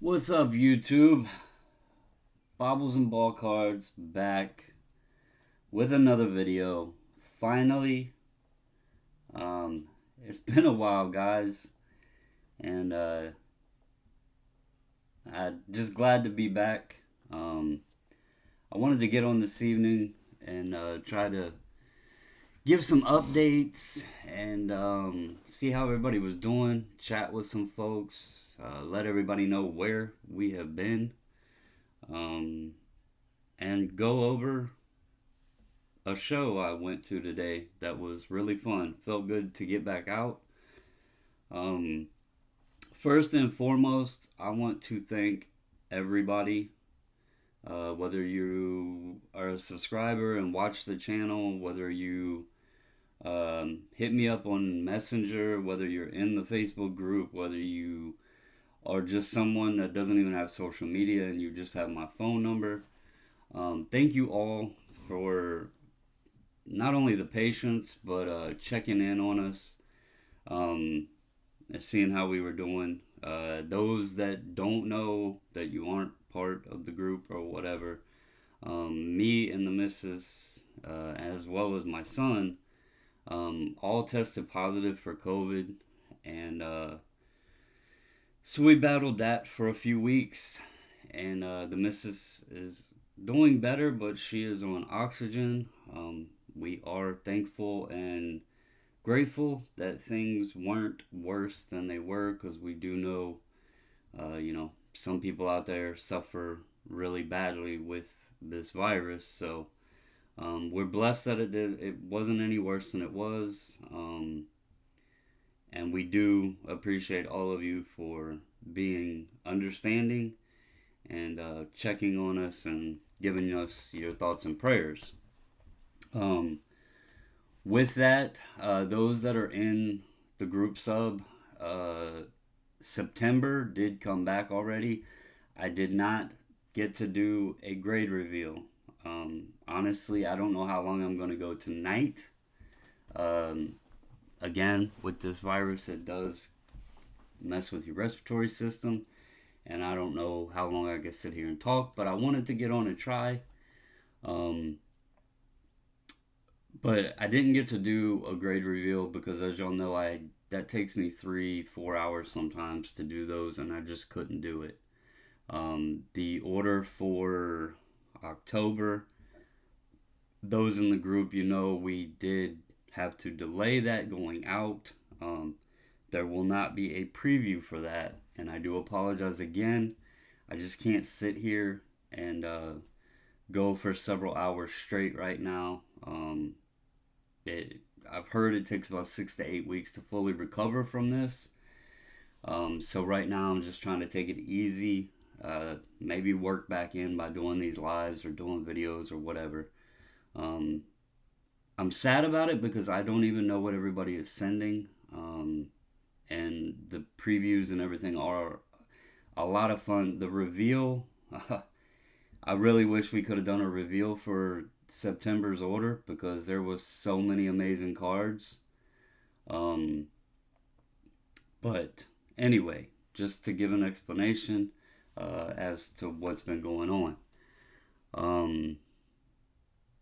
What's up, YouTube? Bobbles and Ball Cards back with another video. Finally, um, it's been a while, guys, and I'm just glad to be back. I wanted to get on this evening and try to give some updates and see how everybody was doing, chat with some folks, let everybody know where we have been, um, and go over a show I went to today that was really fun. Felt good to get back out. Um, First and foremost, I want to thank everybody, whether you are a subscriber and watch the channel, whether you hit me up on Messenger, whether you're in the Facebook group, whether you are just someone that doesn't even have social media and you just have my phone number. Thank you all for not only the patience, but checking in on us, um, and seeing how we were doing. Those that don't know that you aren't part of the group or whatever, me and the missus, as well as my son, all tested positive for COVID. And so we battled that for a few weeks. And the missus is doing better, but she is on oxygen. We are thankful and grateful that things weren't worse than they were, because we do know, some people out there suffer really badly with this virus. So we're blessed that it wasn't any worse than it was. And we do appreciate all of you for being understanding and checking on us and giving us your thoughts and prayers. Um, with that, those that are in the group sub, September did come back already. I did not get to do a grade reveal. Honestly, I don't know how long I'm going to go tonight. Um, Again, with this virus, it does mess with your respiratory system, and I don't know how long I can sit here and talk, but I wanted to get on and try. Um, but I didn't get to do a grade reveal because, as y'all know, I that takes me 3-4 hours sometimes to do those, and I just couldn't do it. The order for October, those in the group, we did have to delay that going out. There will not be a preview for that, and I do apologize again. I just can't sit here and go for several hours straight right now. I've heard it takes about 6 to 8 weeks to fully recover from this. So right now I'm just trying to take it easy. Maybe work back in by doing these lives or doing videos or whatever. Um, I'm sad about it because I don't even know what everybody is sending. And the previews and everything are a lot of fun. The reveal, I really wish we could have done a reveal for September's order because there was so many amazing cards. Um, but anyway, just to give an explanation as to what's been going on. Um,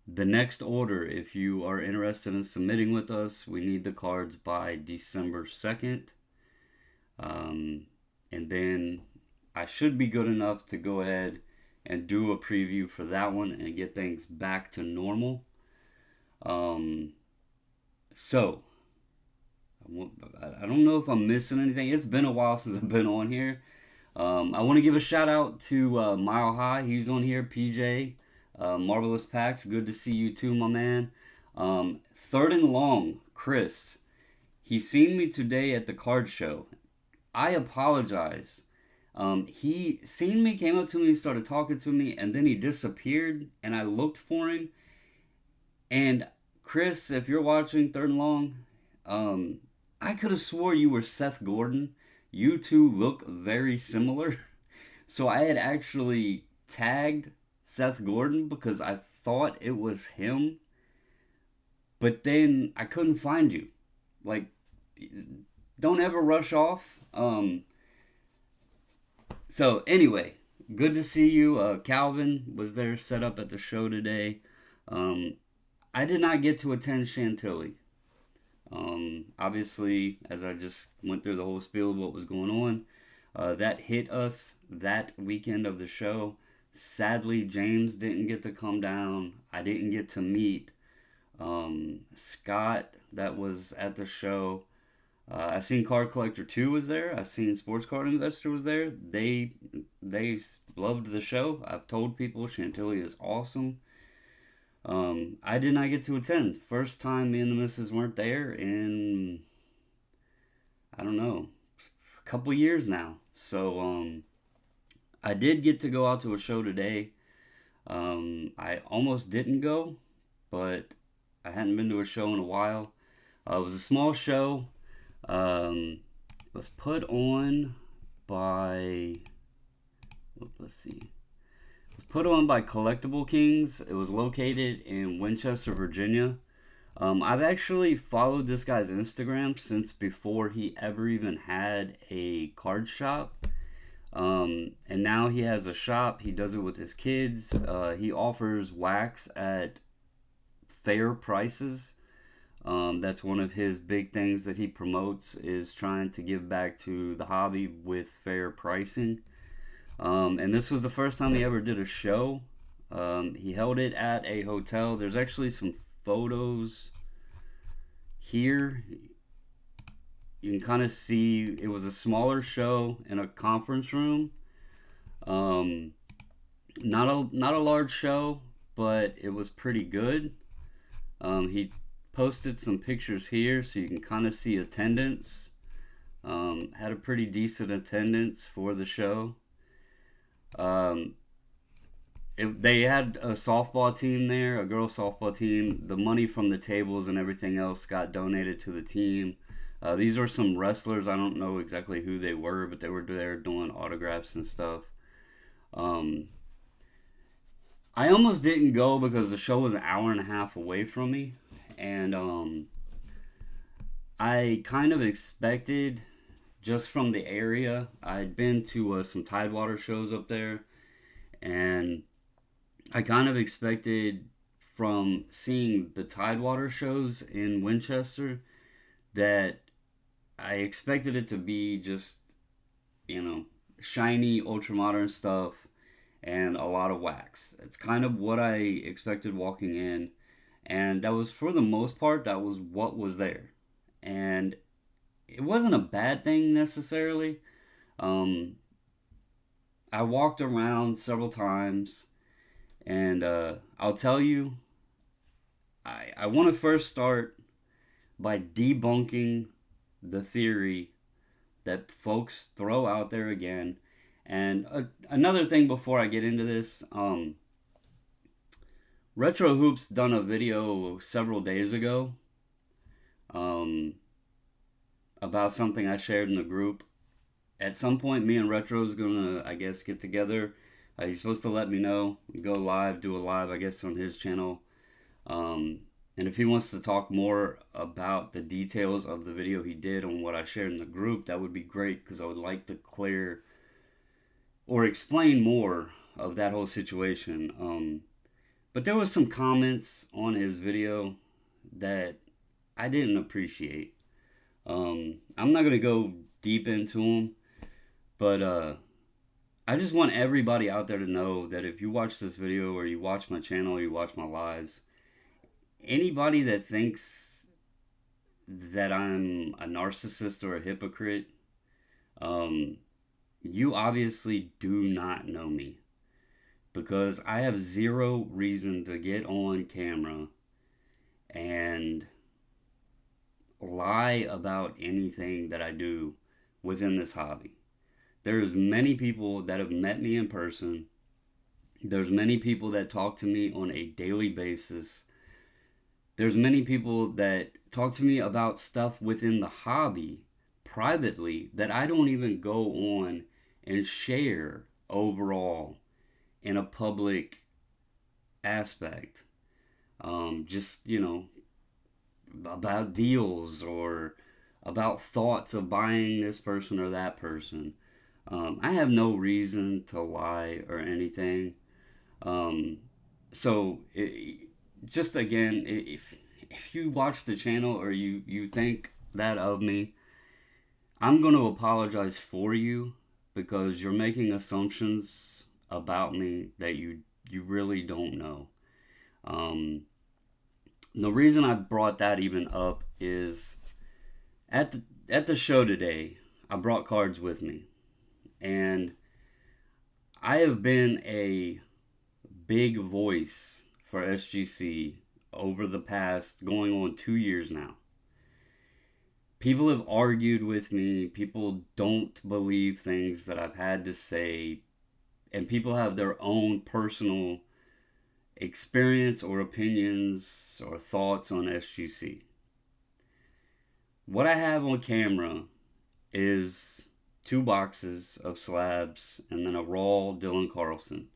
the next order, if you are interested in submitting with us, we need the cards by December 2nd. And then I should be good enough to go ahead and do a preview for that one and get things back to normal. Um, so, I don't know if I'm missing anything. It's been a while since I've been on here. I want to give a shout out to Mile High. He's on here. PJ, Marvelous Packs. Good to see you too, my man. Third and Long, Chris. He seen me today at the card show. I apologize. He seen me, came up to me, started talking to me, and then he disappeared. And I looked for him. And Chris, if you're watching Third and Long, I could have swore you were Seth Gordon. You two look very similar. So I had actually tagged Seth Gordon because I thought it was him. But then I couldn't find you. Like, don't ever rush off. So anyway, good to see you. Calvin was there, set up at the show today. Um, I did not get to attend Chantilly. Obviously, as I just went through the whole spiel of what was going on, that hit us that weekend of the show. Sadly, James didn't get to come down. I didn't get to meet Scott that was at the show. I seen Card Collector 2 was there. I seen Sports Card Investor was there. They loved the show. I've told people Chantilly is awesome. I did not get to attend. First time me and the missus weren't there in, I don't know, a couple years now. So I did get to go out to a show today. I almost didn't go, but I hadn't been to a show in a while. It was a small show. It was put on by, let's see, it was put on by Collectible Kings. It was located in Winchester, Virginia. I've actually followed this guy's Instagram since before he ever even had a card shop. And now he has a shop. He does it with his kids. He offers wax at fair prices. That's one of his big things that he promotes, is trying to give back to the hobby with fair pricing. And this was the first time he ever did a show. He held it at a hotel. There's actually some photos here. You can kind of see it was a smaller show in a conference room. Not a large show, but it was pretty good. He posted some pictures here so you can kind of see attendance. Had a pretty decent attendance for the show. They had a softball team there, a girls softball team. The money from the tables and everything else got donated to the team. These were some wrestlers. I don't know exactly who they were, but they were there doing autographs and stuff. I almost didn't go because the show was an hour and a half away from me. And I kind of expected, just from the area, I'd been to some Tidewater shows up there, and I kind of expected from seeing the Tidewater shows in Winchester that I expected it to be just, shiny, ultra-modern stuff and a lot of wax. It's kind of what I expected walking in. And that was, for the most part, that was what was there. And it wasn't a bad thing necessarily. I walked around several times, and I'll tell you, I want to first start by debunking the theory that folks throw out there again. And another thing before I get into this, Retro Hoops done a video several days ago about something I shared in the group. At some point, me and Retro's gonna, I guess, get together. He's supposed to let me know, go live, do a live, I guess, on his channel. And if he wants to talk more about the details of the video he did on what I shared in the group, that would be great, because I would like to clear or explain more of that whole situation. But there was some comments on his video that I didn't appreciate. I'm not going to go deep into them, but I just want everybody out there to know that if you watch this video, or you watch my channel, or you watch my lives, anybody that thinks that I'm a narcissist or a hypocrite, you obviously do not know me. Because I have zero reason to get on camera and lie about anything that I do within this hobby. There's many people that have met me in person. There's many people that talk to me on a daily basis. There's many people that talk to me about stuff within the hobby privately that I don't even go on and share overall in a public aspect. Just, about deals or about thoughts of buying this person or that person. I have no reason to lie or anything. Um, just again, if you watch the channel or you think that of me, I'm going to apologize for you because you're making assumptions about me that you really don't know. Um, the reason I brought that even up is at the show today, I brought cards with me, and I have been a big voice for SGC over the past going on 2 years now. People have argued with me. People don't believe things that I've had to say, and people have their own personal experience or opinions or thoughts on SGC. What I have on camera is 2 boxes of slabs and then a raw Dylan Carlson.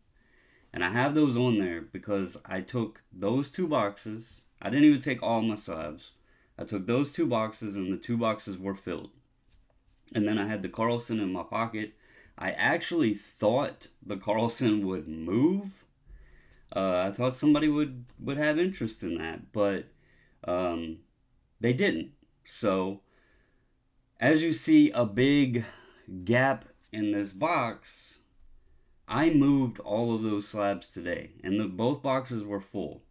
And I have those on there because I took those 2 boxes. I didn't even take all my slabs. I took those 2 boxes and the 2 boxes were filled. And then I had the Carlson in my pocket. I actually thought the Carlson would move. I thought somebody would have interest in that, but they didn't. So, as you see a big gap in this box, I moved all of those slabs today, and both boxes were full.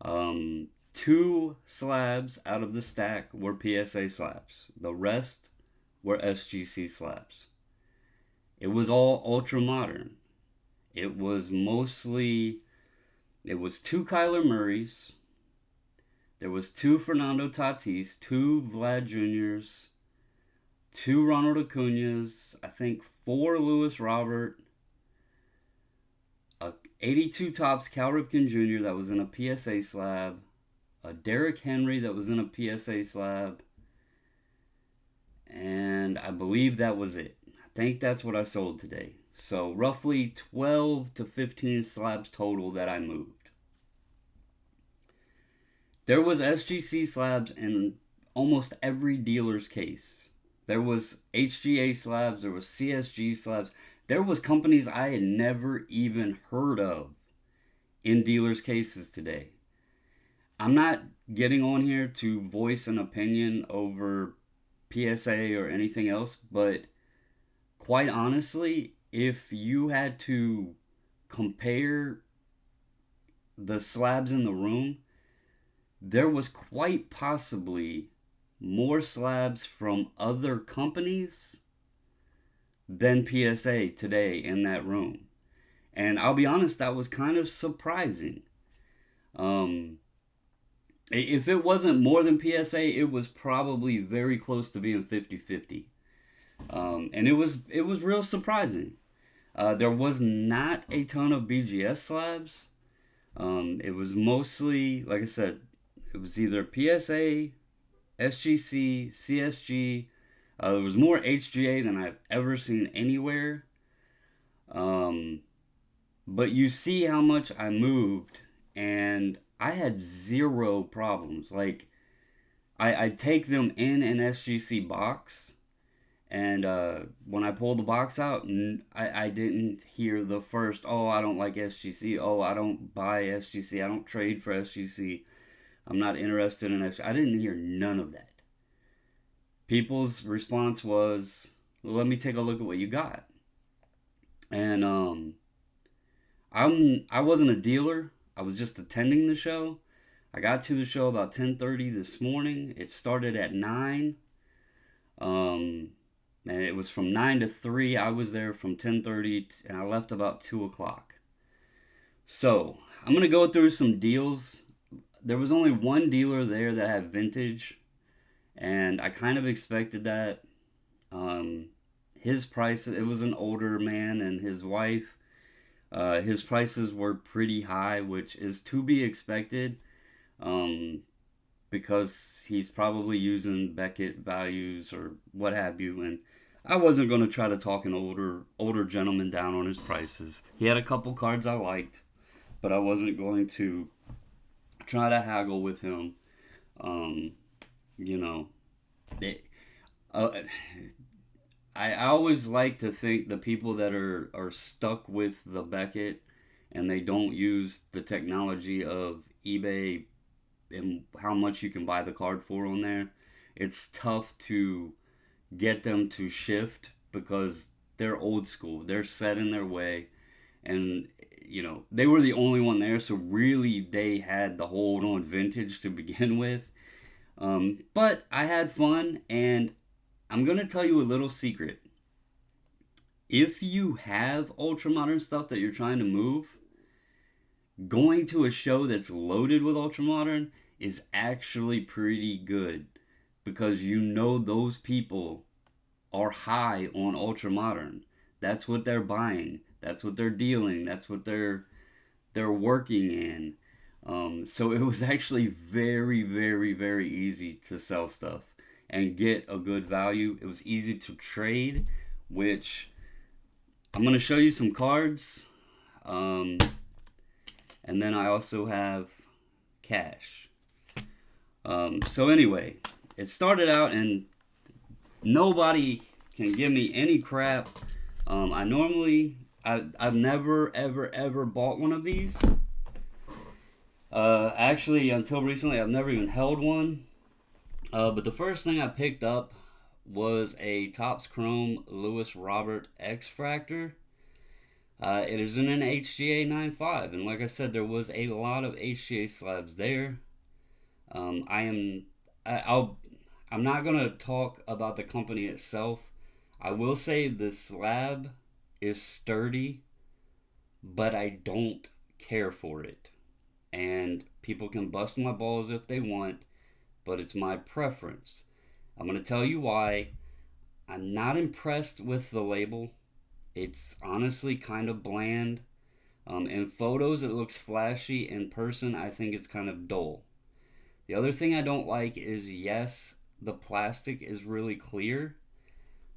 2 slabs out of the stack were PSA slabs. The rest were SGC slabs. It was all ultra modern. It was 2 Kyler Murrays. There was 2 Fernando Tatis, 2 Vlad Jr.'s, 2 Ronald Acuña's, I think 4 Luis Robert, a 82 Topps Cal Ripken Jr. that was in a PSA slab, a Derrick Henry that was in a PSA slab, and I believe that was it. I think that's what I sold today. So roughly 12 to 15 slabs total that I moved. There was SGC slabs in almost every dealer's case. There was HGA slabs, there was CSG slabs. There was companies I had never even heard of in dealers' cases today. I'm not getting on here to voice an opinion over PSA or anything else, but quite honestly, if you had to compare the slabs in the room, there was quite possibly more slabs from other companies than PSA today in that room. And I'll be honest, that was kind of surprising. If it wasn't more than PSA, it was probably very close to being 50-50. And it was real surprising. There was not a ton of BGS slabs. It was mostly, like I said, it was either PSA, SGC, CSG. There was more HGA than I've ever seen anywhere. But you see how much I moved, and I had 0 problems. Like, I take them in an SGC box, and when I pulled the box out, I didn't hear the first, oh, I don't like SGC, oh, I don't buy SGC, I don't trade for SGC, I'm not interested in SGC. I didn't hear none of that. People's response was, well, let me take a look at what you got. And I wasn't a dealer. I was just attending the show. I got to the show about 10:30 this morning. It started at 9. And it was from 9 to 3. I was there from 10:30 and I left about 2 o'clock. So I'm going to go through some deals. There was only one dealer there that had vintage, and I kind of expected that. His price, it was an older man and his wife. His prices were pretty high, which is to be expected, because he's probably using Beckett values or what have you. And I wasn't going to try to talk an older gentleman down on his prices. He had a couple cards I liked, but I wasn't going to try to haggle with him. You know, I always like to think the people that are stuck with the Beckett and they don't use the technology of eBay and how much you can buy the card for on there, it's tough to get them to shift because they're old school. They're set in their way, and they were the only one there, so really they had the hold on vintage to begin with. But I had fun, and I'm gonna tell you a little secret. If you have ultra modern stuff that you're trying to move, going to a show that's loaded with ultra modern is actually pretty good because those people are high on ultra modern. That's what they're buying. That's what they're dealing. That's what they're working in. So it was actually very, very, very easy to sell stuff and get a good value. It was easy to trade, which I'm going to show you some cards. And then I also have cash. So anyway, it started out and nobody can give me any crap. I've never, ever bought one of these. Actually, until recently, I've never even held one. But the first thing I picked up was a Topps Chrome Lewis Robert X-Fractor. It is in an HGA 9.5, and like I said, there was a lot of HGA slabs there. I'm not gonna talk about the company itself. I will say the slab is sturdy, but I don't care for it. And people can bust my balls if they want, but it's my preference. I'm gonna tell you why. I'm not impressed with the label. It's honestly kind of bland. In photos, it looks flashy. In person, I think it's kind of dull. The other thing I don't like is, yes, the plastic is really clear,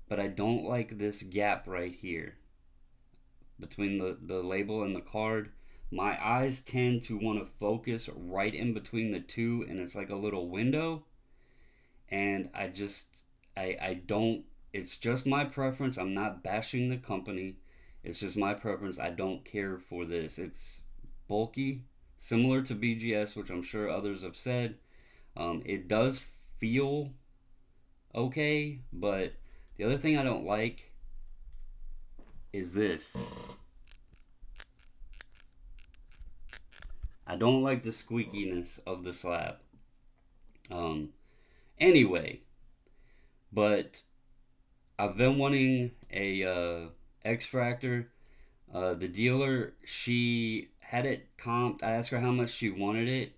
but I don't like this gap right here between the label and the card. My eyes tend to want to focus right in between the two, and it's like a little window. And I don't, it's just my preference. I'm not bashing the company. It's just my preference. I don't care for this. It's bulky, similar to BGS, which I'm sure others have said. It does feel okay, but the other thing I don't like is this. I don't like the squeakiness of the slab. Anyway, but I've been wanting a X-Fractor. The dealer, she had it comped. I asked her how much she wanted it,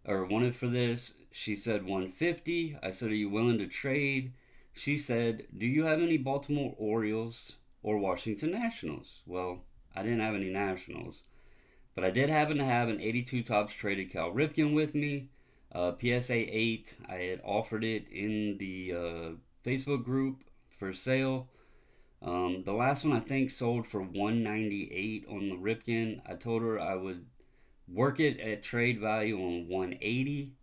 or wanted for this. She said $150. I said, are you willing to trade? She said, do you have any Baltimore Orioles or Washington Nationals? Well, I didn't have any Nationals, but I did happen to have an 82 Topps traded Cal Ripken with me. PSA 8. I had offered it in the Facebook group for sale. The last one I think sold for $198 on the Ripken. I told her I would work it at trade value on $180.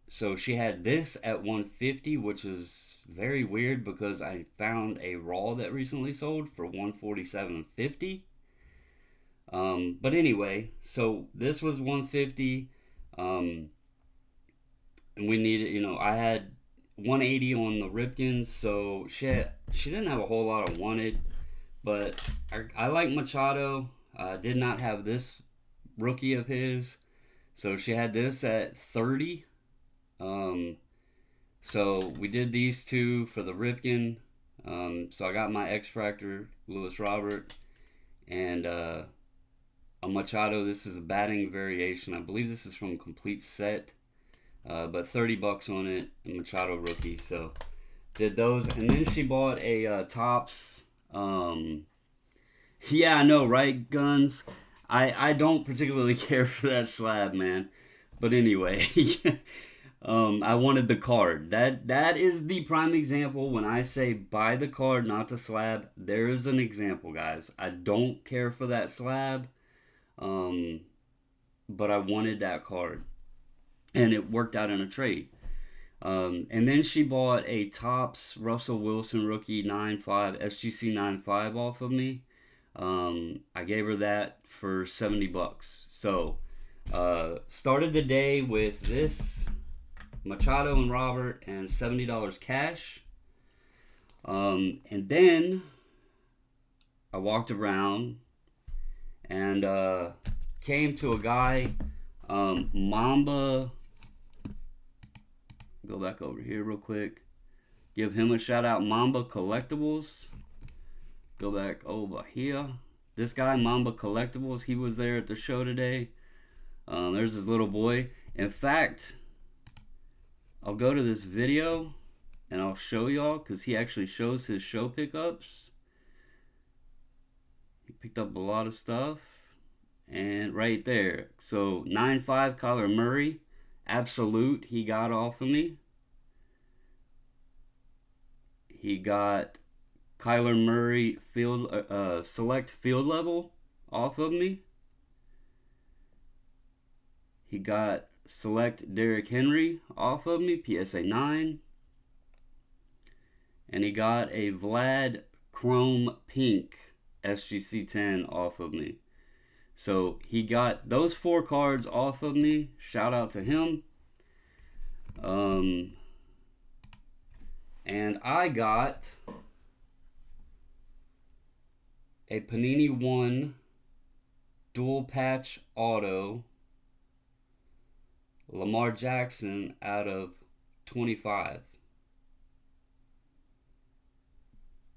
So she had this at $150, which is very weird because I found a raw that recently sold for $147.50. But anyway, so this was $150. And we needed, I had $180 on the Ripken, so she didn't have a whole lot of wanted, but I like Machado. Did not have this rookie of his, so she had this at $30. So we did these two for the Ripken. So I got my X-Fractor Lewis Robert and a Machado. This is a batting variation. I believe this is from Complete Set. But $30 on it, a Machado rookie. So did those, and then she bought a Topps. Yeah, I know, right? Guns. I don't particularly care for that slab, man. But anyway, I wanted the card. That is the prime example. When I say buy the card, not the slab, there is an example, guys. I don't care for that slab, but I wanted that card. And it worked out in a trade. And then she bought a Topps Russell Wilson rookie 9.5 SGC 9.5 off of me. I gave her that for $70. So started the day with this Machado and Robert and $70 cash. And then I walked around and came to a guy, Mamba. Go back over here real quick. Give him a shout out, Mamba Collectibles. Go back over here. This guy, Mamba Collectibles, he was there at the show today. There's his little boy. In fact, I'll go to this video and I'll show y'all, because he actually shows his show pickups. He picked up a lot of stuff. And right there. So 9.5 Kyler Murray. Absolute, he got off of me. He got Kyler Murray field select field level off of me. He got select Derrick Henry off of me, PSA 9. And he got a Vlad Chrome Pink SGC 10 off of me. So he got those 4 cards off of me. Shout out to him. And I got a Panini 1 dual patch auto Lamar Jackson out of 25.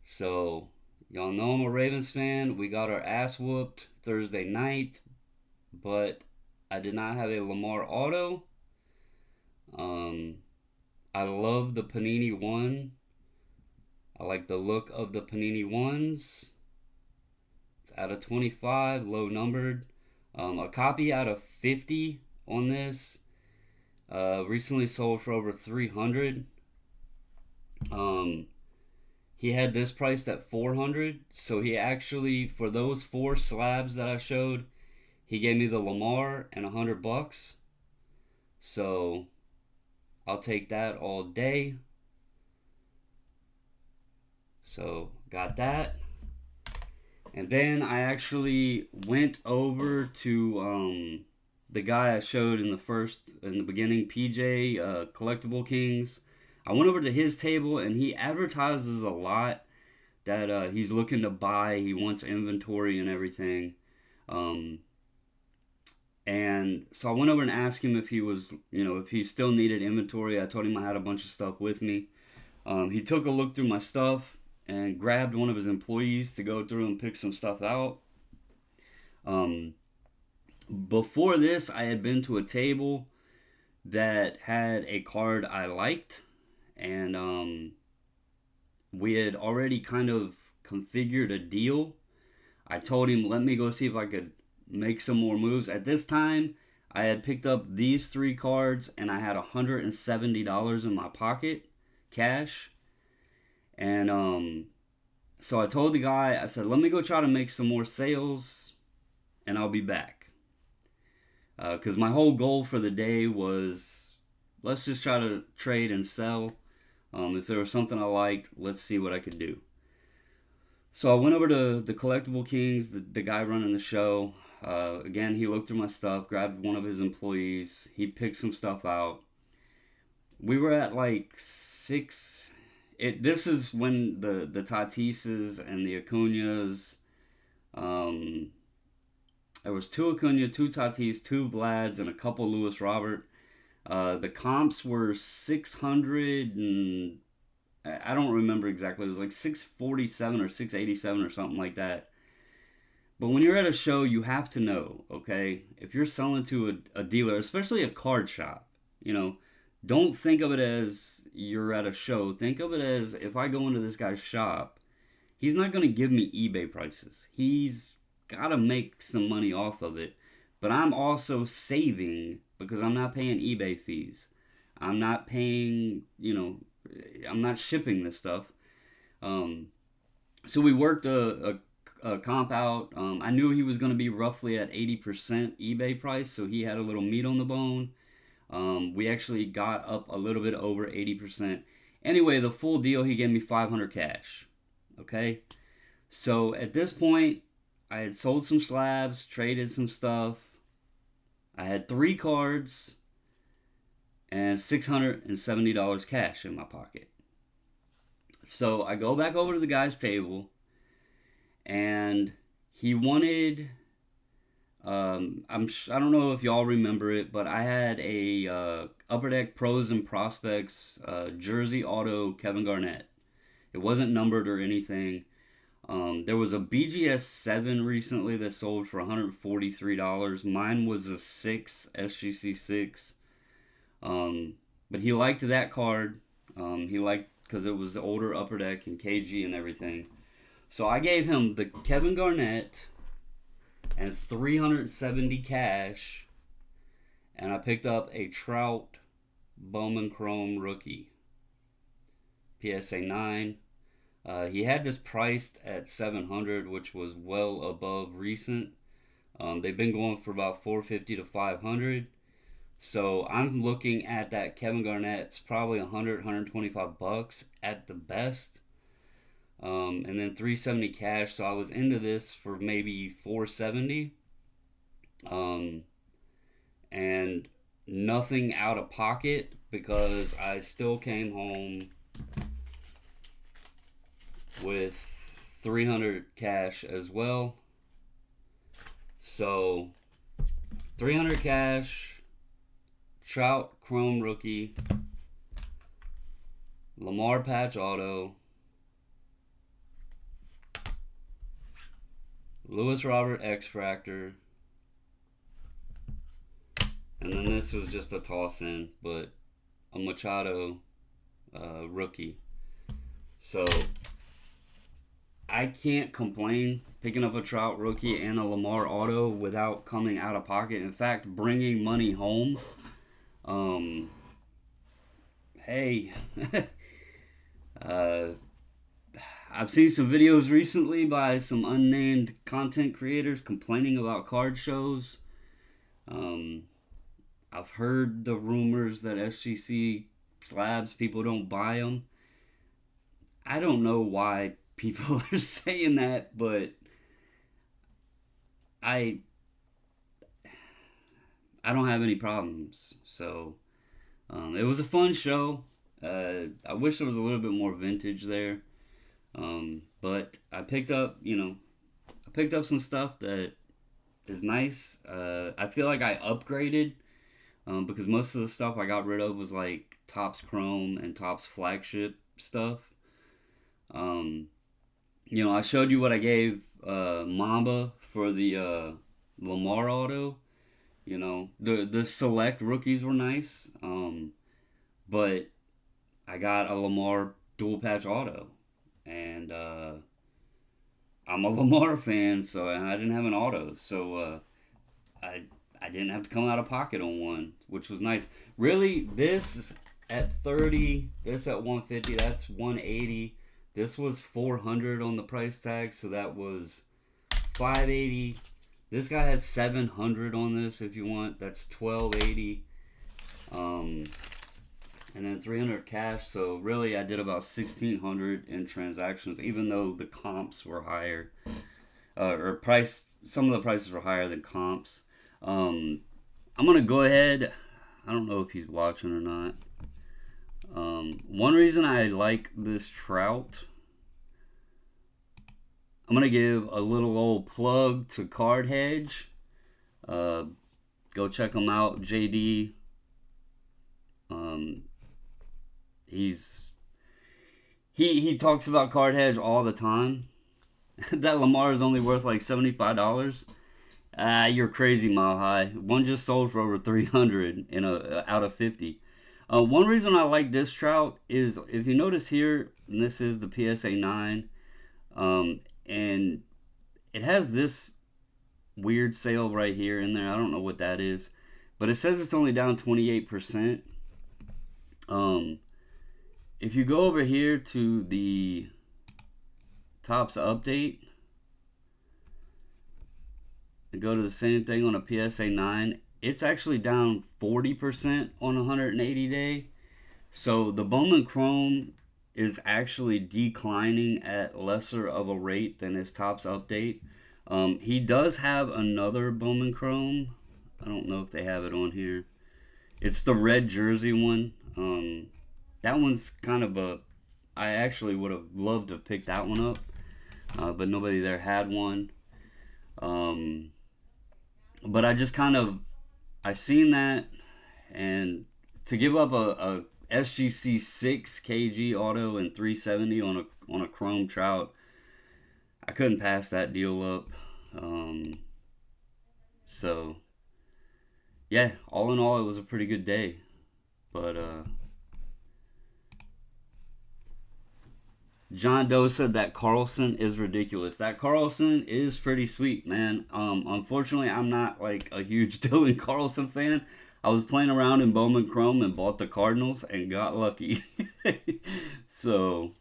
So y'all know I'm a Ravens fan. We got our ass whooped Thursday night, but I did not have a Lamar auto. I love the Panini 1. I like the look of the Panini 1s. It's out of 25, low numbered. A copy out of 50 on this. Recently sold for over 300. He had this priced at 400, so he actually, for those 4 slabs that I showed, he gave me the Lamar and $100. So I'll take that all day. So got that. And then I actually went over to the guy I showed in the beginning, PJ Collectible Kings. I went over to his table, and he advertises a lot that he's looking to buy. He wants inventory and everything. And so I went over and asked him if he was, if he still needed inventory. I told him I had a bunch of stuff with me. He took a look through my stuff and grabbed one of his employees to go through and pick some stuff out. Before this, I had been to a table that had a card I liked. And we had already kind of configured a deal. I told him, let me go see if I could make some more moves. At this time, I had picked up these 3 cards, and I had $170 in my pocket, cash. And so I told the guy, I said, let me go try to make some more sales, and I'll be back. Because my whole goal for the day was, let's just try to trade and sell. If there was something I liked, let's see what I could do. So I went over to the Collectible Kings, the guy running the show. Again, he looked through my stuff, grabbed one of his employees. He picked some stuff out. We were at like 6. This is when the Tatises and the Acuñas. There was 2 Acuna, 2 Tatis, 2 Vlads, and a couple Luis Robert. The comps were 600 and I don't remember exactly. It was like 647 or 687 or something like that. But when you're at a show, you have to know, okay? If you're selling to a dealer, especially a card shop, don't think of it as you're at a show. Think of it as, if I go into this guy's shop, he's not going to give me eBay prices. He's got to make some money off of it. But I'm also saving because I'm not paying eBay fees. I'm not paying, I'm not shipping this stuff. So we worked a comp out. I knew he was going to be roughly at 80% eBay price, so he had a little meat on the bone. We actually got up a little bit over 80%. Anyway, the full deal, he gave me 500 cash. Okay? So at this point, I had sold some slabs, traded some stuff. I had 3 cards and $670 cash in my pocket. So I go back over to the guy's table, and he wanted, I don't know if y'all remember it, but I had a Upper Deck Pros and Prospects jersey auto Kevin Garnett. It wasn't numbered or anything. There was a BGS 7 recently that sold for $143. Mine was a 6, SGC 6. But he liked that card. He liked, because it was the older Upper Deck and KG and everything. So I gave him the Kevin Garnett and 370 cash. And I picked up a Trout Bowman Chrome rookie. PSA 9. He had this priced at $700, which was well above recent. They've been going for about $450 to $500. So I'm looking at that Kevin Garnett's probably $100, $125 at the best. And then 370 cash. So I was into this for maybe $470. And nothing out of pocket, because I still came home with 300 cash as well. So 300 cash, Trout Chrome rookie, Lamar patch auto, Lewis Robert X-Fractor, and then this was just a toss in, but a Machado rookie. So I can't complain picking up a Trout rookie and a Lamar auto without coming out of pocket. In fact, bringing money home. Hey, I've seen some videos recently by some unnamed content creators complaining about card shows. I've heard the rumors that SGC slabs, people don't buy them. I don't know why people are saying that, but I don't have any problems. So it was a fun show. I wish there was a little bit more vintage there, but I picked up some stuff that is nice. I feel like I upgraded, because most of the stuff I got rid of was like Topps Chrome and Topps Flagship stuff. I showed you what I gave Mamba for the Lamar auto. The select rookies were nice, but I got a Lamar dual patch auto, and I'm a Lamar fan, so I didn't have an auto, so I didn't have to come out of pocket on one, which was nice. Really, this at 30, this at 150, that's 180. This was 400 on the price tag, so that was 580. This guy had 700 on this if you want. That's 1280. And then 300 cash. So really, I did about 1600 in transactions, even though the comps were higher, some of the prices were higher than comps. I'm gonna go ahead. I don't know if he's watching or not. One reason I like this Trout, I'm going to give a little old plug to Card Hedge. Go check him out, JD. He talks about Card Hedge all the time. That Lamar is only worth like $75. You're crazy, Mile High. One just sold for over 300 out of 50. One reason I like this Trout is, if you notice here, and this is the PSA 9, and it has this weird sale right here in there. I don't know what that is, but it says it's only down 28%. If you go over here to the Topps update and go to the same thing on a PSA 9, it's actually down 40% on 180 day. So the Bowman Chrome is actually declining at lesser of a rate than his Topps update. He does have another Bowman Chrome. I don't know if they have it on here. It's the red jersey one. That one's kind of a. I actually would have loved to pick that one up, but nobody there had one. But I just kind of I seen that, and to give up a SGC 6 KG auto and 370 on a Chrome Trout, I couldn't pass that deal up. So yeah, all in all, it was a pretty good day. But John Doe said that Carlson is ridiculous. That Carlson is pretty sweet, man. Unfortunately, I'm not like a huge Dylan Carlson fan. I was playing around in Bowman Chrome and bought the Cardinals and got lucky. So,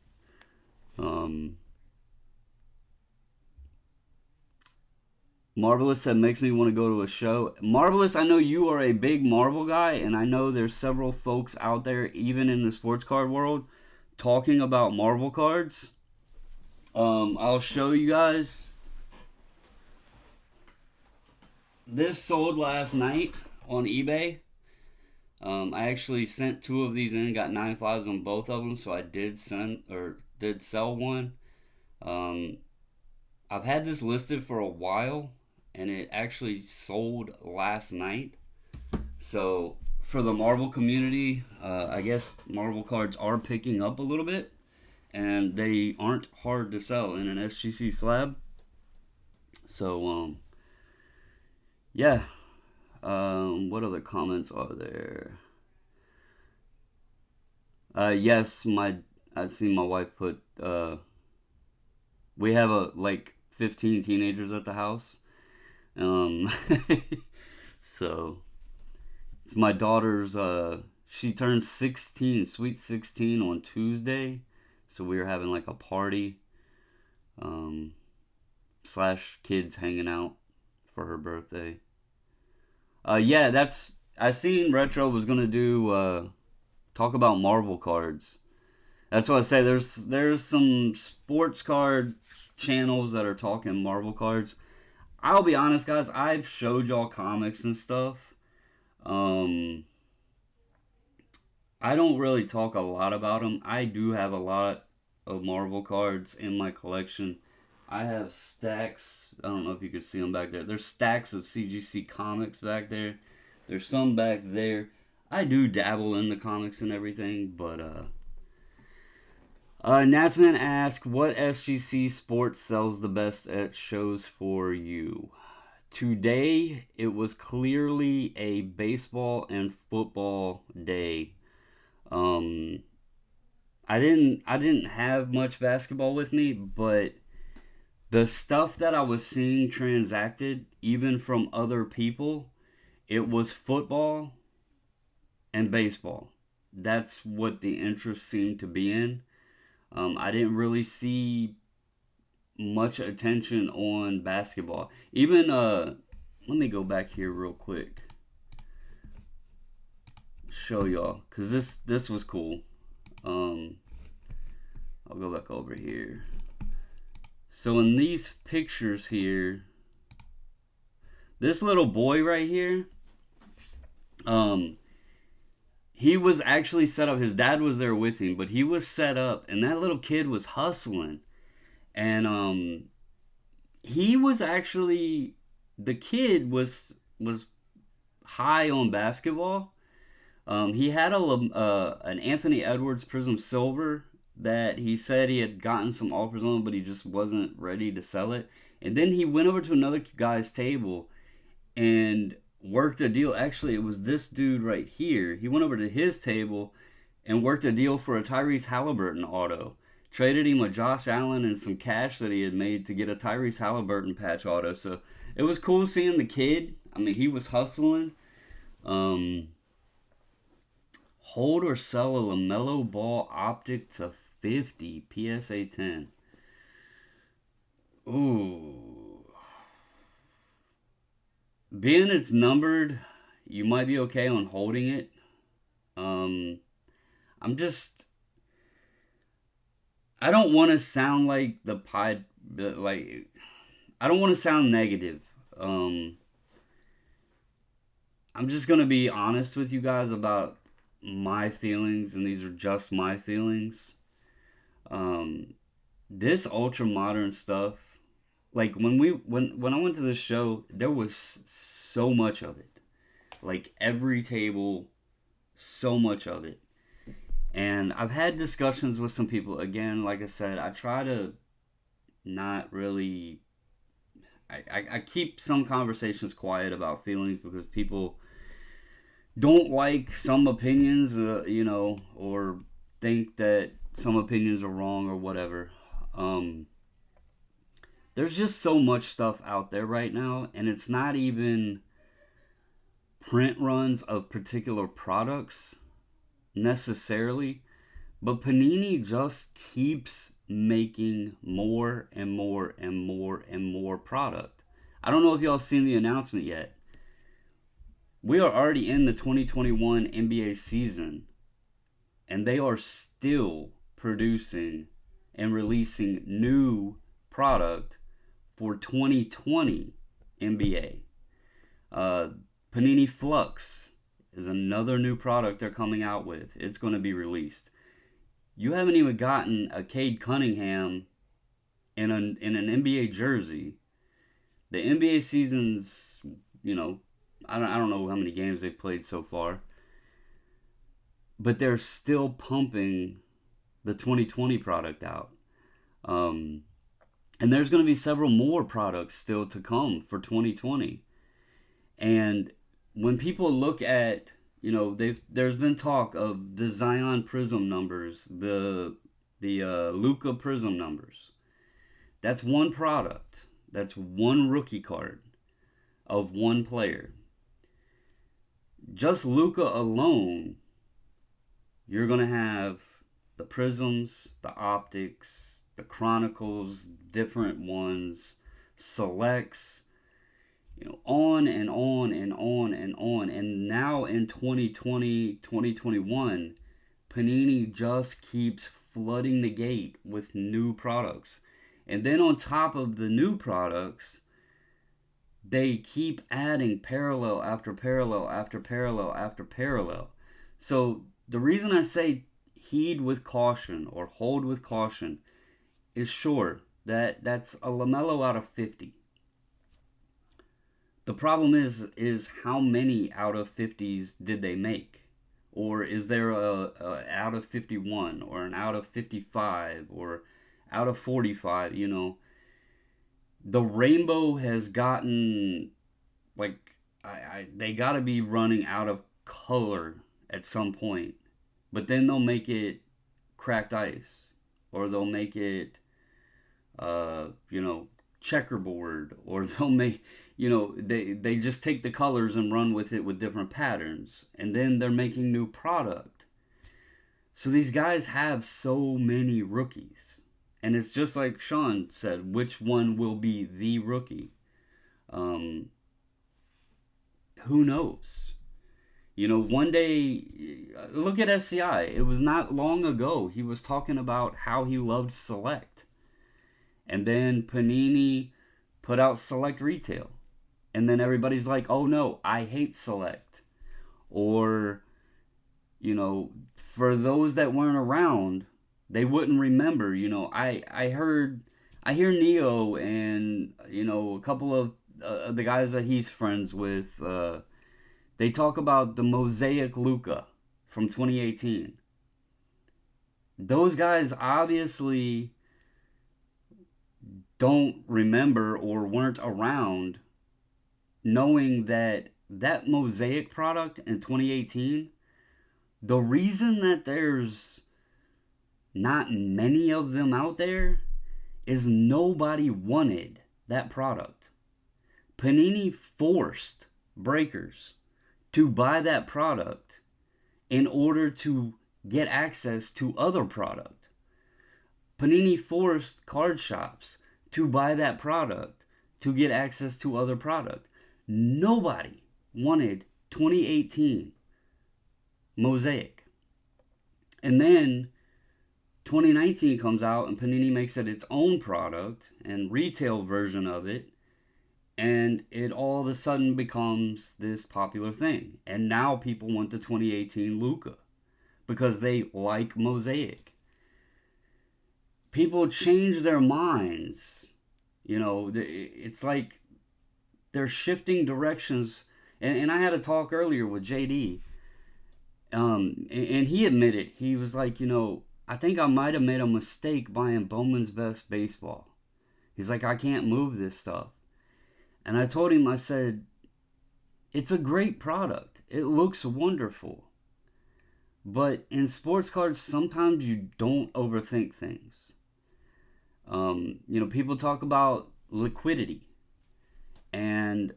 Marvelous said makes me want to go to a show. Marvelous, I know you are a big Marvel guy, and I know there's several folks out there, even in the sports card world, talking about Marvel cards. I'll show you guys. This sold last night on eBay. I actually sent 2 of these in, got 9.5s on both of them, so I did sell one. I've had this listed for a while, and it actually sold last night. So for the Marvel community, I guess Marvel cards are picking up a little bit, and they aren't hard to sell in an SGC slab. So yeah. What other comments are there? Yes, I've seen my wife put. We have like 15 teenagers at the house. So it's my daughter's. She turned 16, sweet 16 on Tuesday, so we were having like a party. Slash kids hanging out for her birthday. Yeah, that's. I seen Retro was gonna do talk about Marvel cards. That's what I say. There's some sports card channels that are talking Marvel cards. I'll be honest, guys. I've showed y'all comics and stuff. I don't really talk a lot about them. I do have a lot of Marvel cards in my collection. I have stacks. I don't know if you can see them back there. There's stacks of CGC comics back there. There's some back there. I do dabble in the comics and everything, but Natsman asked, what SGC sports sells the best at shows for you? Today, it was clearly a baseball and football day. I didn't have much basketball with me, but the stuff that I was seeing transacted, even from other people, it was football and baseball. That's what the interest seemed to be in. I didn't really see much attention on basketball. Even, let me go back here real quick. Show y'all, because this was cool. I'll go back over here. So in these pictures here, this little boy right here, he was actually set up. His dad was there with him, but he was set up, and that little kid was hustling. And he was actually, the kid was high on basketball. He had an Anthony Edwards Prism Silver that he said he had gotten some offers on, but he just wasn't ready to sell it. And then he went over to another guy's table and worked a deal. Actually, it was this dude right here. He went over to his table and worked a deal for a Tyrese Halliburton auto. Traded him a Josh Allen and some cash that he had made to get a Tyrese Halliburton patch auto. So it was cool seeing the kid. I mean, he was hustling. Hold or sell a LaMelo Ball optic to 50 PSA 10. Ooh. Being it's numbered, you might be okay on holding it. I'm just, I don't want to sound like like, I don't want to sound negative. Um, I'm just gonna be honest with you guys about my feelings, and these are just my feelings. Um, this ultra modern stuff, like when I went to this show, there was so much of it. Like every table, so much of it. And I've had discussions with some people. Again, like I said, I try to not really. I keep some conversations quiet about feelings because people don't like some opinions, or think that some opinions are wrong or whatever. Um, there's just so much stuff out there right now, and it's not even print runs of particular products necessarily, but Panini just keeps making more and more and more and more product. I don't know if y'all seen the announcement yet. We are already in the 2021 NBA season, and they are still producing and releasing new product for 2020 NBA. Uh, Panini Flux is another new product they're coming out with. It's going to be released. You haven't even gotten a Cade Cunningham in an NBA jersey. The NBA season's, I don't know how many games they've played so far, but they're still pumping the 2020 product out. And there's going to be several more products still to come for 2020. And when people look at, there's been talk of the Zion Prism numbers, the Luka Prism numbers. That's one product. That's one rookie card of one player. Just Luka alone, you're going to have the Prisms, the Optics, the Chronicles, different ones, Selects, on and on and on and on. And now in 2020, 2021, Panini just keeps flooding the gate with new products. And then on top of the new products, they keep adding parallel after parallel after parallel after parallel. So the reason I say heed with caution or hold with caution is sure that's a LaMelo out of 50. The problem is how many out of 50s did they make? Or is there a out of 51 or an out of 55 or out of 45, The rainbow has gotten like they got to be running out of color at some point. But then they'll make it cracked ice, or they'll make it checkerboard, or they'll make, they just take the colors and run with it with different patterns, and then they're making new product. So these guys have so many rookies, and it's just like Sean said, which one will be the rookie? Who knows? One day, look at SCI. It was not long ago he was talking about how he loved Select. And then Panini put out Select Retail. And then everybody's like, oh no, I hate Select. Or, for those that weren't around, they wouldn't remember. I hear Neo and, a couple of the guys that he's friends with, they talk about the Mosaic Luka from 2018. Those guys obviously don't remember or weren't around knowing that Mosaic product in 2018, the reason that there's not many of them out there is nobody wanted that product. Panini forced breakers to buy that product in order to get access to other product. Panini forced card shops to buy that product to get access to other product. Nobody wanted 2018 Mosaic. And then 2019 comes out and Panini makes it its own product and retail version of it. And it all of a sudden becomes this popular thing. And now people want the 2018 Luka because they like Mosaic. People change their minds. You know, it's like they're shifting directions. And I had a talk earlier with JD. And he admitted, he was like, you know, I think I might have made a mistake buying Bowman's Best Baseball. He's like, I can't move this stuff. And I told him, I said, it's a great product. It looks wonderful. But in sports cards, sometimes you don't overthink things. You know, people talk about liquidity. And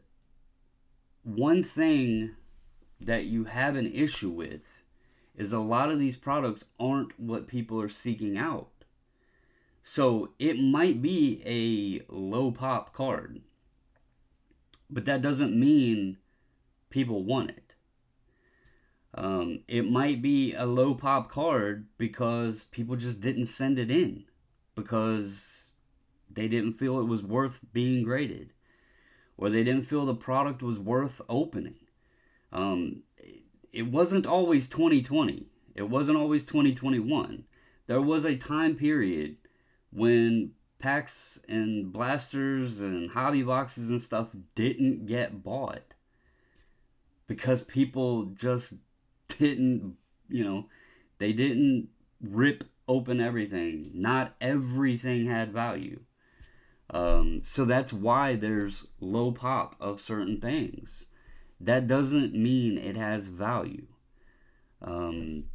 one thing that you have an issue with is a lot of these products aren't what people are seeking out. So it might be a low pop card, but that doesn't mean people want it. It might be a low pop card because people just didn't send it in because they didn't feel it was worth being graded, or they didn't feel the product was worth opening. It wasn't always 2020. It wasn't always 2021. There was a time period when packs and blasters and hobby boxes and stuff didn't get bought because people just didn't, you know, they didn't rip open everything. Not everything had value. So that's why there's low pop of certain things. That doesn't mean it has value. And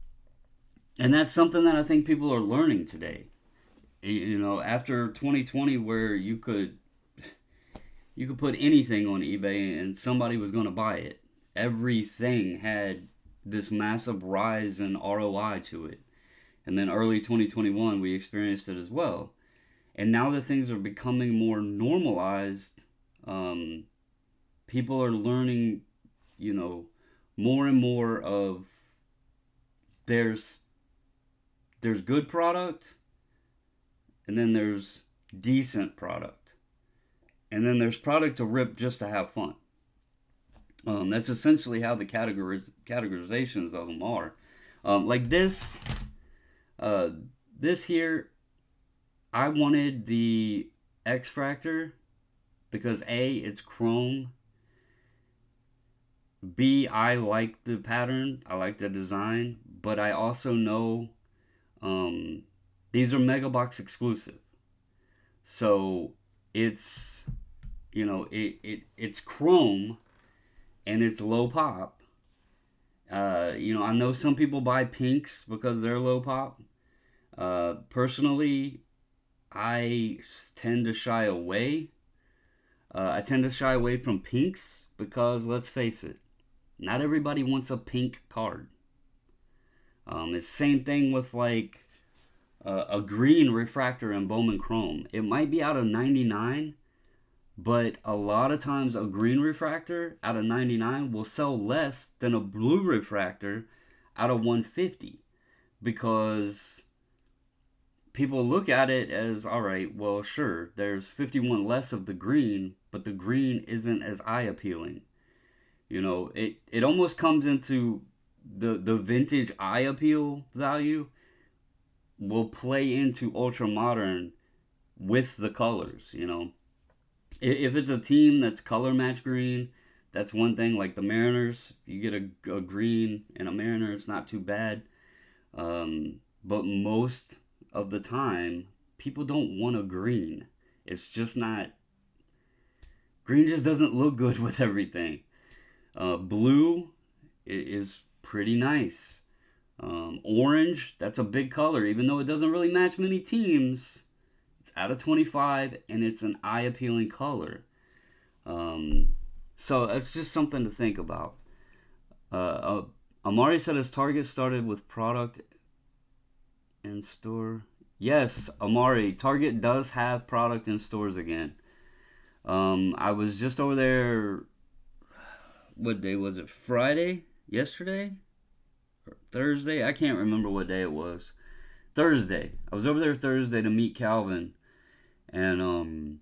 that's something that I think people are learning today. You know, after 2020, where you could put anything on eBay and somebody was going to buy it. Everything had this massive rise in ROI to it. And then early 2021, we experienced it as well. And now that things are becoming more normalized, people are learning, you know, more and more of there's good product, and then there's decent product, and then there's product to rip just to have fun. That's essentially how the categorizations of them are. Like this here, I wanted the X-Fractor because A, it's chrome. B, I like the pattern. I like the design. But I also know these are Megabox exclusive. So it's, you know, it's chrome and it's low pop. You know, I know some people buy pinks because they're low pop. Personally, I tend to shy away. I tend to shy away from pinks because, let's face it, not everybody wants a pink card. It's the same thing with like a green refractor in Bowman Chrome. It might be out of 99, but a lot of times a green refractor out of 99 will sell less than a blue refractor out of 150 because people look at it as, all right, well, sure, there's 51 less of the green, but the green isn't as eye appealing. You know, it almost comes into the vintage eye appeal value will play into ultra modern with the colors, you know. If it's a team that's color match green, that's one thing. Like the Mariners, you get a green and a Mariner, it's not too bad. But most of the time, people don't want a green. It's just not... Green just doesn't look good with everything. Blue is pretty nice. Orange, that's a big color. Even though it doesn't really match many teams, it's out of 25 and it's an eye-appealing color. So it's just something to think about. Amari said his Target started with product in store. Yes, Amari, Target does have product in stores again. I was just over there what day was it? Friday? Yesterday? Or Thursday? I can't remember what day it was. Thursday. I was over there Thursday to meet Calvin, and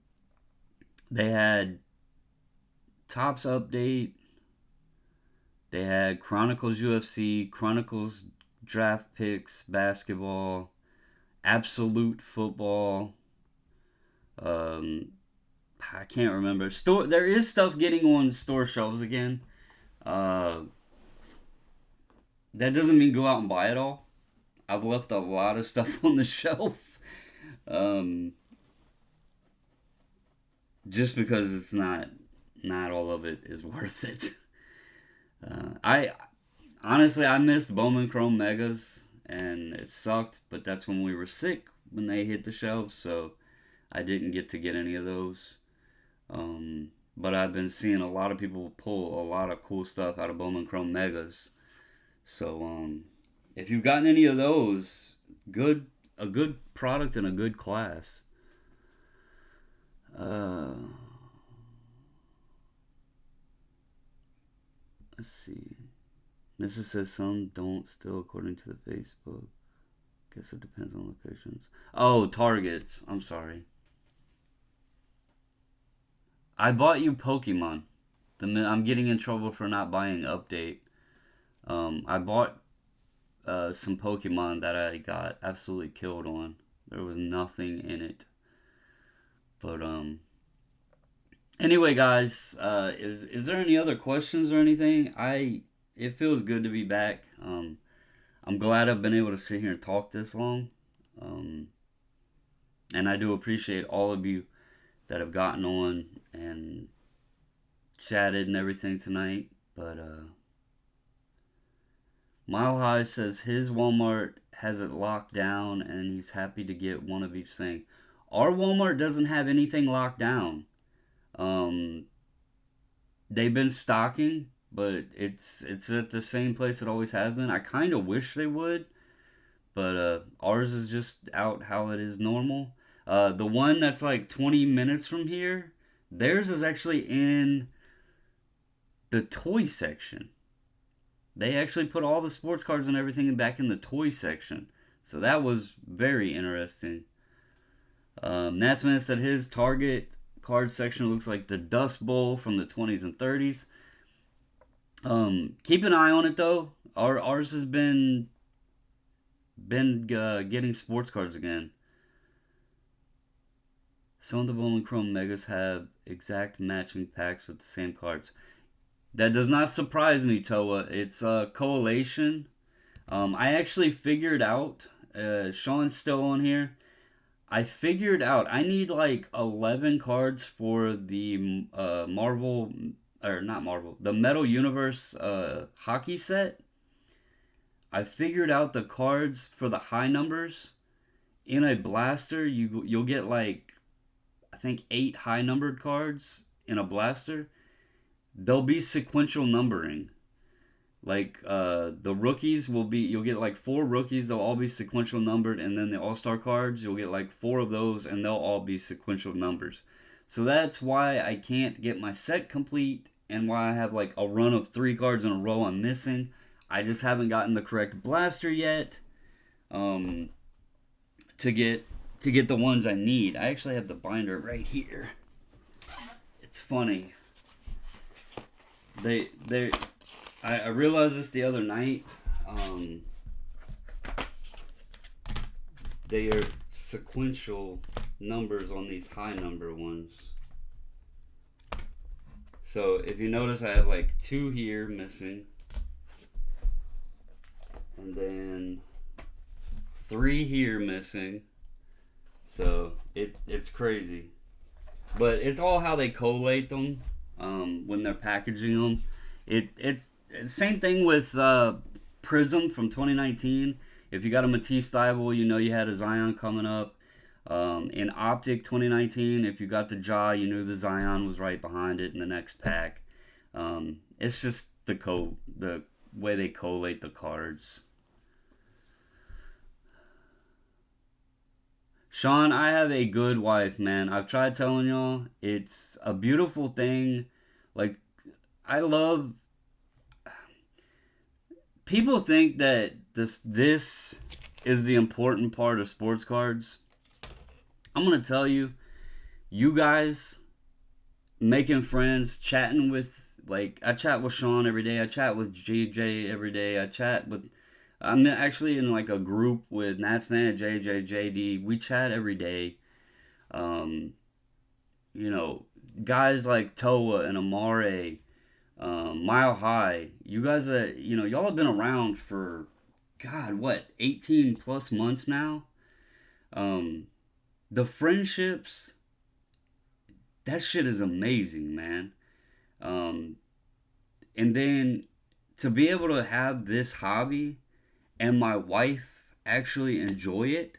they had Topps update. They had Chronicles UFC, Chronicles draft picks, basketball, absolute football. I can't remember. Store there is stuff getting on store shelves again. Uh, that doesn't mean go out and buy it all. I've left a lot of stuff on the shelf. Um, just because it's not all of it is worth it. I honestly I missed Bowman Chrome Megas and it sucked, but that's when we were sick when they hit the shelves, so I didn't get to get any of those. But I've been seeing a lot of people pull a lot of cool stuff out of Bowman Chrome Megas. So if you've gotten any of those, a good product and a good class. Uh, let's see. Mrs. says some don't still according to the Facebook. Guess it depends on locations. Oh, Targets. I'm sorry. I bought you Pokemon. I'm getting in trouble for not buying Update. I bought some Pokemon that I got absolutely killed on. There was nothing in it. But anyway, guys, is there any other questions or anything? It feels good to be back. I'm glad I've been able to sit here and talk this long. And I do appreciate all of you that have gotten on and chatted and everything tonight. But Mile High says his Walmart has it locked down and he's happy to get one of each thing. Our Walmart doesn't have anything locked down. They've been stocking, but it's at the same place it always has been. I kind of wish they would, but ours is just out how it is normal. The one that's like 20 minutes from here, theirs is actually in the toy section. They actually put all the sports cards and everything back in the toy section. So that was very interesting. Natsman said his Target card section looks like the Dust Bowl from the 20s and 30s. Keep an eye on it though. Ours has been getting sports cards again. Some of the Bowman Chrome Megas have exact matching packs with the same cards. That does not surprise me, Toa. It's a collation. I actually figured out, Sean's still on here. I figured out I need like 11 cards for the Marvel, or not Marvel, the Metal Universe hockey set. I figured out the cards for the high numbers. In a blaster, you'll get like, I think 8 high numbered cards in a blaster. They'll be sequential numbering. Like the rookies you'll get like 4 rookies, they'll all be sequential numbered, and then the all-star cards, you'll get like 4 of those and they'll all be sequential numbers. So that's why I can't get my set complete and why I have like a run of 3 cards in a row I'm missing. I just haven't gotten the correct blaster yet to get the ones I need. I actually have the binder right here. It's funny. I realized this the other night. They are sequential numbers on these high number ones. So if you notice, I have like 2 here missing, and then 3 here missing. So it's crazy, but it's all how they collate them when they're packaging them. It's same thing with Prism from 2019. If you got a Matisse Thybulle, you know you had a Zion coming up. In Optic 2019, if you got the Ja, you knew the Zion was right behind it in the next pack. It's just the way they collate the cards. Sean, I have a good wife, man. I've tried telling y'all, it's a beautiful thing. Like, I love people think that this is the important part of sports cards. I'm gonna tell you, you guys making friends, chatting with, like, I chat with Sean every day. I chat with JJ every day. I'm actually in like a group with Natsman, JJ, JD. We chat every day. Um, you know, guys like Toa and Amare, Mile High. You guys are, y'all have been around for, God, what, 18 plus months now? Um, the friendships, that shit is amazing, man. Um, and then to be able to have this hobby and my wife actually enjoy it,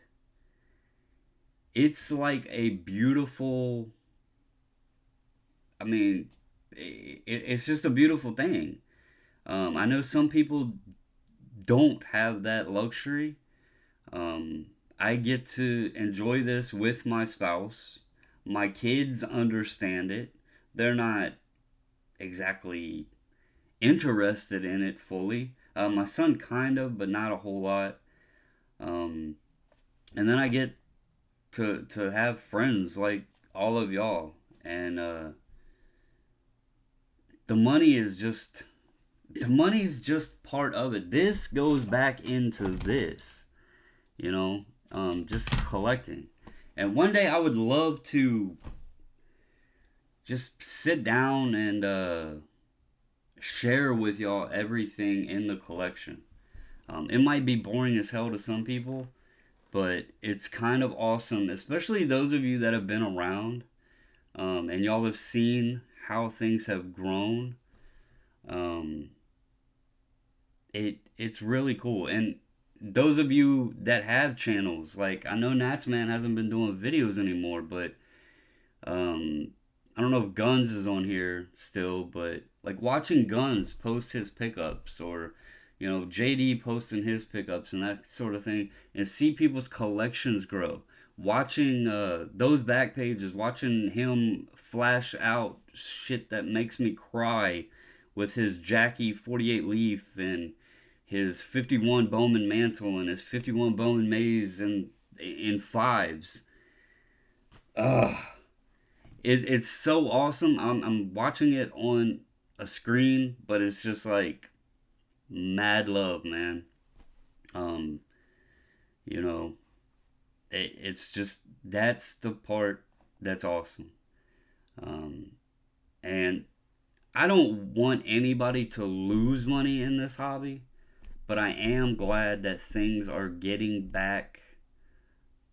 it's like a beautiful, I mean, it's just a beautiful thing. I know some people don't have that luxury. Um, I get to enjoy this with my spouse. My kids understand it. They're not exactly interested in it fully. My son kind of, but not a whole lot. Um, and then I get to have friends like all of y'all, and the money is just the money's just part of it. This goes back into this, just collecting. And one day I would love to just sit down and share with y'all everything in the collection. It might be boring as hell to some people, but it's kind of awesome, especially those of you that have been around, and y'all have seen how things have grown. Um, it's really cool. And those of you that have channels, like, I know Natsman hasn't been doing videos anymore, but I don't know if Guns is on here still, but like watching Guns post his pickups, or JD posting his pickups and that sort of thing, and see people's collections grow. Watching those back pages, watching him flash out shit that makes me cry with his Jackie 48 Leaf and his 51 Bowman Mantle and his 51 Bowman Maze and in fives. Ugh. It's so awesome. I'm watching it on a screen, but it's just like mad love, man. Um, you know, it's just, that's the part that's awesome. Um, and I don't want anybody to lose money in this hobby, but I am glad that things are getting back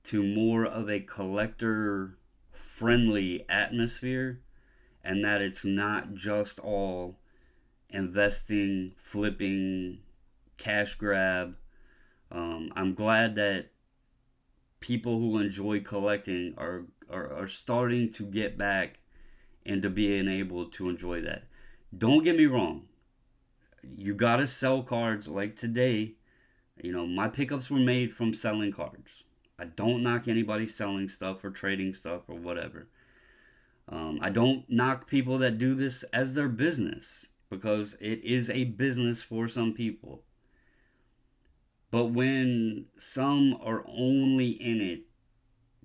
to more of a collector friendly atmosphere, and that it's not just all investing, flipping, cash grab. I'm glad that people who enjoy collecting are starting to get back into being able to enjoy that. Don't get me wrong. You gotta sell cards like today. My pickups were made from selling cards. I don't knock anybody selling stuff or trading stuff or whatever. I don't knock people that do this as their business, because it is a business for some people. But when some are only in it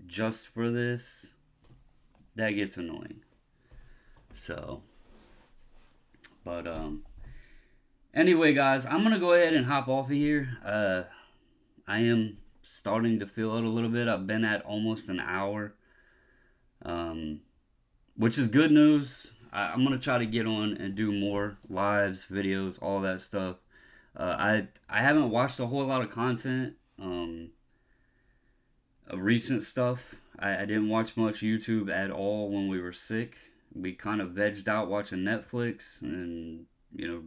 just for this, that gets annoying. So, but anyway, guys, I'm gonna go ahead and hop off of here. I am starting to feel it a little bit. I've been at almost an hour, which is good news. I'm gonna try to get on and do more lives, videos, all that stuff. I haven't watched a whole lot of content, of recent stuff. I didn't watch much YouTube at all when we were sick. We kind of vegged out watching Netflix and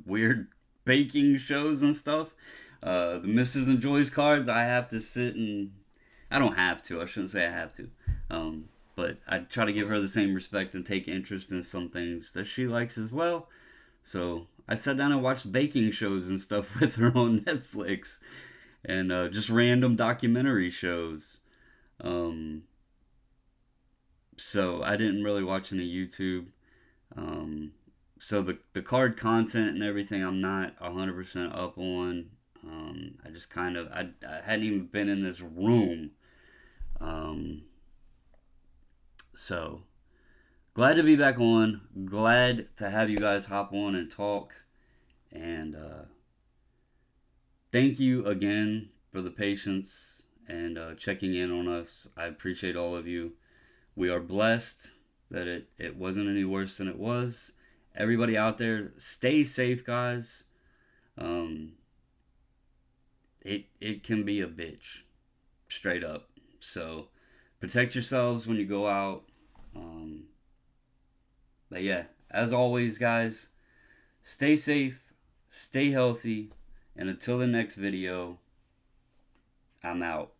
weird baking shows and stuff. The Mrs. Enjoys cards, I have to sit and, I don't have to. I shouldn't say I have to. But I try to give her the same respect and take interest in some things that she likes as well. So I sat down and watched baking shows and stuff with her on Netflix, and just random documentary shows. So I didn't really watch any YouTube. So the card content and everything, I'm not 100% up on. I just I hadn't even been in this room. So glad to be back on. Glad to have you guys hop on and talk. And thank you again for the patience and checking in on us. I appreciate all of you. We are blessed that it wasn't any worse than it was. Everybody out there, stay safe, guys. It can be a bitch, straight up. So protect yourselves when you go out. But yeah, as always, guys, stay safe, stay healthy, and until the next video, I'm out.